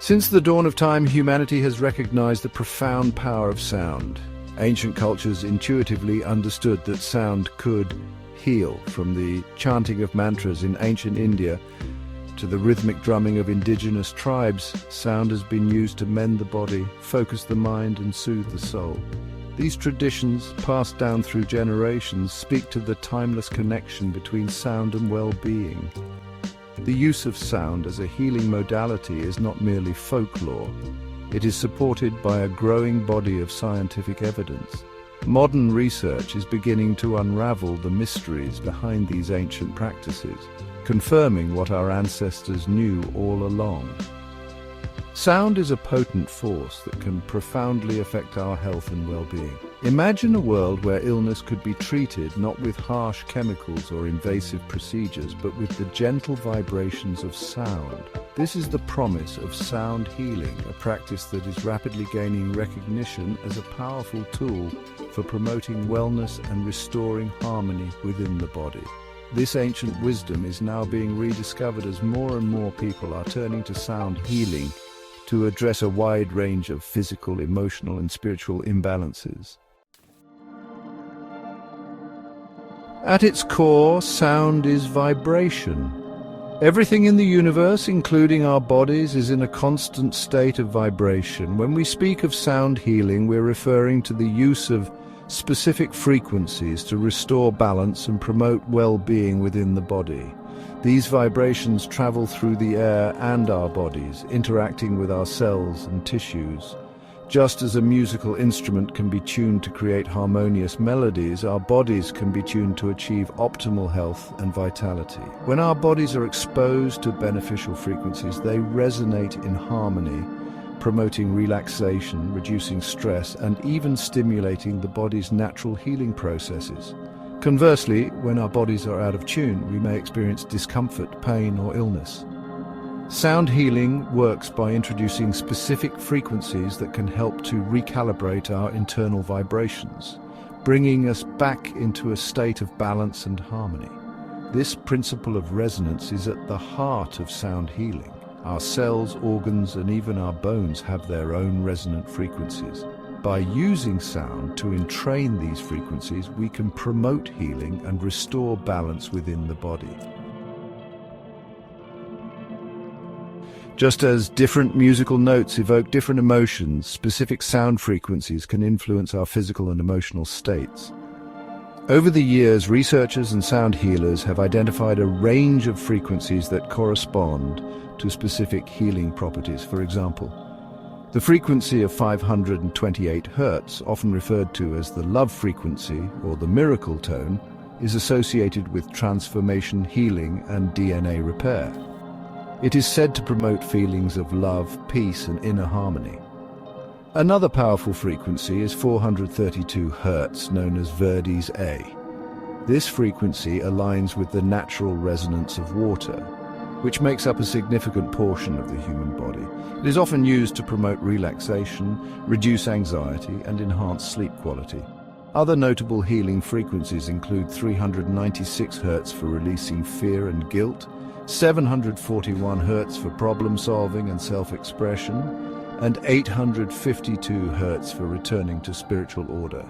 Since the dawn of time, humanity has recognized the profound power of sound. Ancient cultures intuitively understood that sound could heal, from the chanting of mantras in ancient India to the rhythmic drumming of indigenous tribes. Sound has been used to mend the body, focus the mind, and soothe the soul. These traditions, passed down through generations, speak to the timeless connection between sound and well-being. The use of sound as a healing modality is not merely folklore. It is supported by a growing body of scientific evidence. Modern research is beginning to unravel the mysteries behind these ancient practices, confirming what our ancestors knew all along. Sound is a potent force that can profoundly affect our health and well-being. Imagine a world where illness could be treated not with harsh chemicals or invasive procedures, but with the gentle vibrations of sound. This is the promise of sound healing, a practice that is rapidly gaining recognition as a powerful tool for promoting wellness and restoring harmony within the body. This ancient wisdom is now being rediscovered as more and more people are turning to sound healing to address a wide range of physical, emotional, and spiritual imbalances. At its core, sound is vibration. Everything in the universe, including our bodies, is in a constant state of vibration. When we speak of sound healing, we're referring to the use of specific frequencies to restore balance and promote well-being within the body. These vibrations travel through the air and our bodies, interacting with our cells and tissues. Just as a musical instrument can be tuned to create harmonious melodies, our bodies can be tuned to achieve optimal health and vitality. When our bodies are exposed to beneficial frequencies, they resonate in harmony, promoting relaxation, reducing stress, and even stimulating the body's natural healing processes. Conversely, when our bodies are out of tune, we may experience discomfort, pain, or illness. Sound healing works by introducing specific frequencies that can help to recalibrate our internal vibrations, bringing us back into a state of balance and harmony. This principle of resonance is at the heart of sound healing. Our cells, organs, and even our bones have their own resonant frequencies. By using sound to entrain these frequencies, we can promote healing and restore balance within the body. Just as different musical notes evoke different emotions, specific sound frequencies can influence our physical and emotional states. Over the years, researchers and sound healers have identified a range of frequencies that correspond to specific healing properties. For example, the frequency of 528 Hz, often referred to as the love frequency or the miracle tone, is associated with transformation, healing, and DNA repair. It is said to promote feelings of love, peace, and inner harmony. Another powerful frequency is 432 Hz, known as Verdi's A. This frequency aligns with the natural resonance of water, which makes up a significant portion of the human body. It is often used to promote relaxation, reduce anxiety, and enhance sleep quality. Other notable healing frequencies include 396 Hz for releasing fear and guilt, 741 Hz for problem-solving and self-expression, and 852 Hz for returning to spiritual order.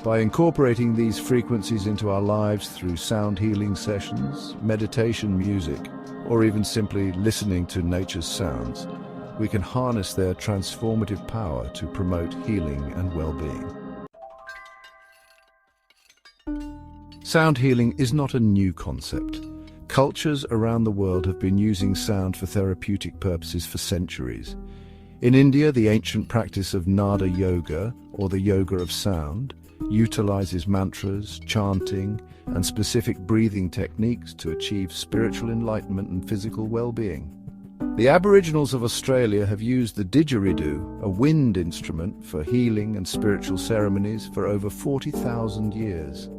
By incorporating these frequencies into our lives through sound healing sessions, meditation music, or even simply listening to nature's sounds, we can harness their transformative power to promote healing and well-being. Sound healing is not a new concept. Cultures around the world have been using sound for therapeutic purposes for centuries. In India, the ancient practice of Nada yoga, or the yoga of sound, utilizes mantras, chanting, and specific breathing techniques to achieve spiritual enlightenment and physical well-being. The Aboriginals of Australia have used the didgeridoo, a wind instrument, for healing and spiritual ceremonies for over 40,000 years.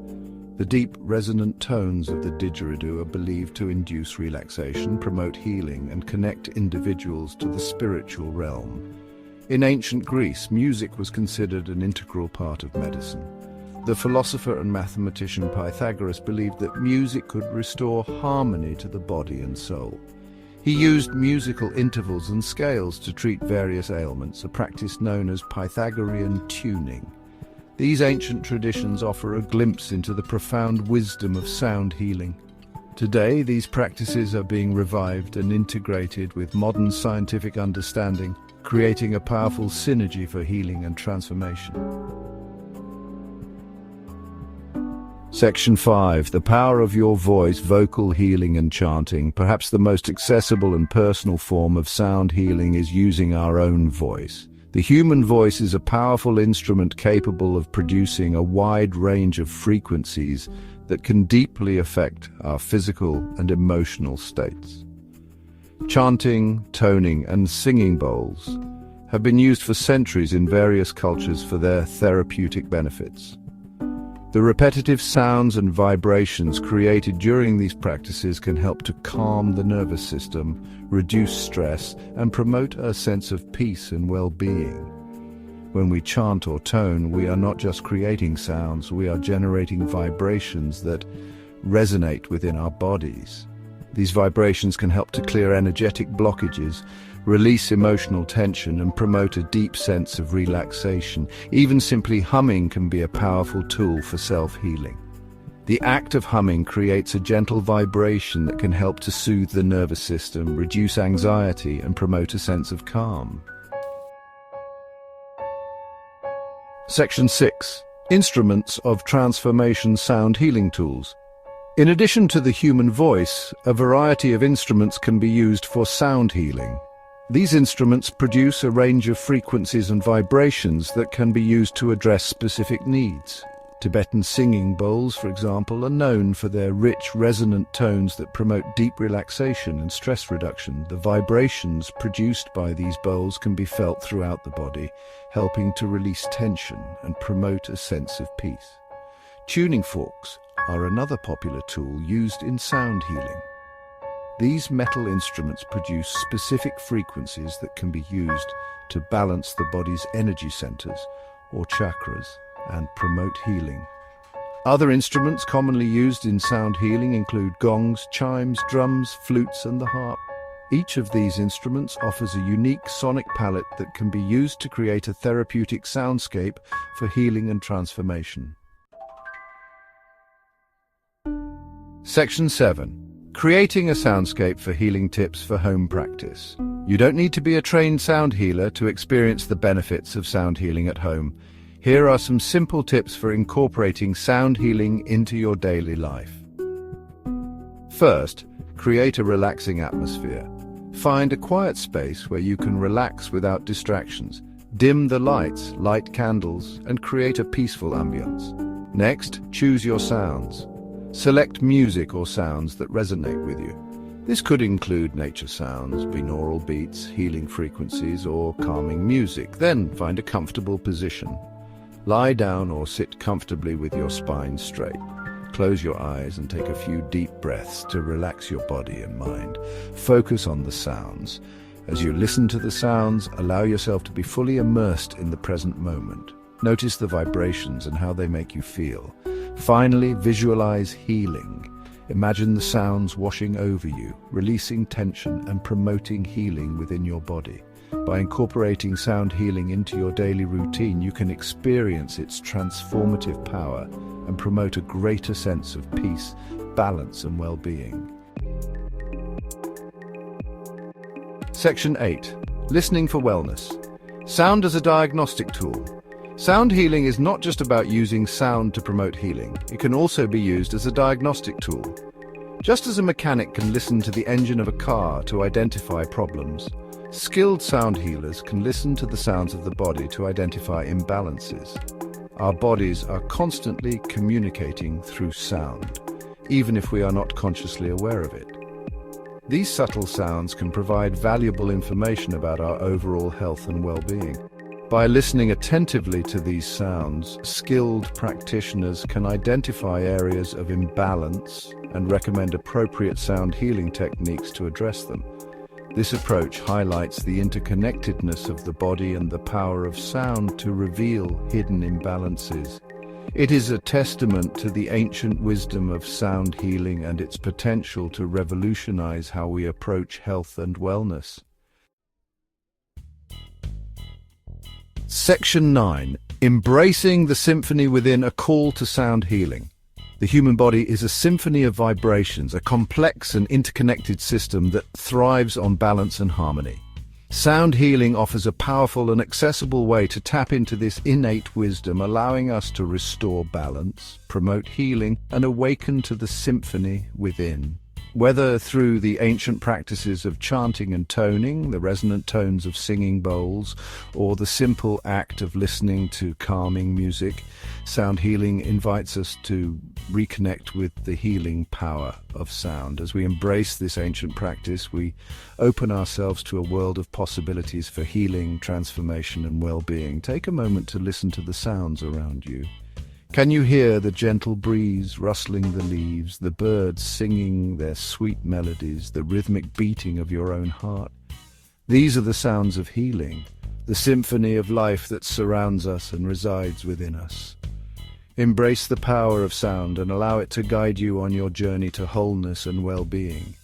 The deep, resonant tones of the didgeridoo are believed to induce relaxation, promote healing, and connect individuals to the spiritual realm. In ancient Greece, music was considered an integral part of medicine. The philosopher and mathematician Pythagoras believed that music could restore harmony to the body and soul. He used musical intervals and scales to treat various ailments, a practice known as Pythagorean tuning. These ancient traditions offer a glimpse into the profound wisdom of sound healing. Today, these practices are being revived and integrated with modern scientific understanding, creating a powerful synergy for healing and transformation. Section 5. The power of your voice, vocal healing and chanting. Perhaps the most accessible and personal form of sound healing is using our own voice. The human voice is a powerful instrument capable of producing a wide range of frequencies that can deeply affect our physical and emotional states. Chanting, toning, and singing bowls have been used for centuries in various cultures for their therapeutic benefits. The repetitive sounds and vibrations created during these practices can help to calm the nervous system, reduce stress, and promote a sense of peace and well-being. When we chant or tone, we are not just creating sounds, we are generating vibrations that resonate within our bodies. These vibrations can help to clear energetic blockages, release emotional tension, and promote a deep sense of relaxation. Even simply humming can be a powerful tool for self-healing. The act of humming creates a gentle vibration that can help to soothe the nervous system, reduce anxiety, and promote a sense of calm. Section 6. Instruments of transformation sound healing tools. In addition to the human voice, a variety of instruments can be used for sound healing. These instruments produce a range of frequencies and vibrations that can be used to address specific needs. Tibetan singing bowls, for example, are known for their rich, resonant tones that promote deep relaxation and stress reduction. The vibrations produced by these bowls can be felt throughout the body, helping to release tension and promote a sense of peace. Tuning forks are another popular tool used in sound healing. These metal instruments produce specific frequencies that can be used to balance the body's energy centers, or chakras, and promote healing. Other instruments commonly used in sound healing include gongs, chimes, drums, flutes, and the harp. Each of these instruments offers a unique sonic palette that can be used to create a therapeutic soundscape for healing and transformation. Section 7. Creating a soundscape for healing tips for home practice. You don't need to be a trained sound healer to experience the benefits of sound healing at home. Here are some simple tips for incorporating sound healing into your daily life. First, create a relaxing atmosphere. Find a quiet space where you can relax without distractions. Dim the lights, light candles, and create a peaceful ambience. Next, choose your sounds. Select music or sounds that resonate with you. This could include nature sounds, binaural beats, healing frequencies, or calming music. Then find a comfortable position. Lie down or sit comfortably with your spine straight. Close your eyes and take a few deep breaths to relax your body and mind. Focus on the sounds. As you listen to the sounds, allow yourself to be fully immersed in the present moment. Notice the vibrations and how they make you feel. Finally, visualize healing. Imagine the sounds washing over you, releasing tension and promoting healing within your body. By incorporating sound healing into your daily routine, you can experience its transformative power and promote a greater sense of peace, balance, and well-being. Section 8. Listening for wellness. Sound as a diagnostic tool. Sound healing is not just about using sound to promote healing. It can also be used as a diagnostic tool. Just as a mechanic can listen to the engine of a car to identify problems, skilled sound healers can listen to the sounds of the body to identify imbalances. Our bodies are constantly communicating through sound, even if we are not consciously aware of it. These subtle sounds can provide valuable information about our overall health and well-being. By listening attentively to these sounds, skilled practitioners can identify areas of imbalance and recommend appropriate sound healing techniques to address them. This approach highlights the interconnectedness of the body and the power of sound to reveal hidden imbalances. It is a testament to the ancient wisdom of sound healing and its potential to revolutionize how we approach health and wellness. Section 9. Embracing the symphony within, a call to sound healing. The human body is a symphony of vibrations, a complex and interconnected system that thrives on balance and harmony. Sound healing offers a powerful and accessible way to tap into this innate wisdom, allowing us to restore balance, promote healing, and awaken to the symphony within. Whether through the ancient practices of chanting and toning, the resonant tones of singing bowls, or the simple act of listening to calming music, sound healing invites us to reconnect with the healing power of sound. As we embrace this ancient practice, we open ourselves to a world of possibilities for healing, transformation, and well-being. Take a moment to listen to the sounds around you. Can you hear the gentle breeze rustling the leaves, the birds singing their sweet melodies, the rhythmic beating of your own heart? These are the sounds of healing, the symphony of life that surrounds us and resides within us. Embrace the power of sound and allow it to guide you on your journey to wholeness and well-being.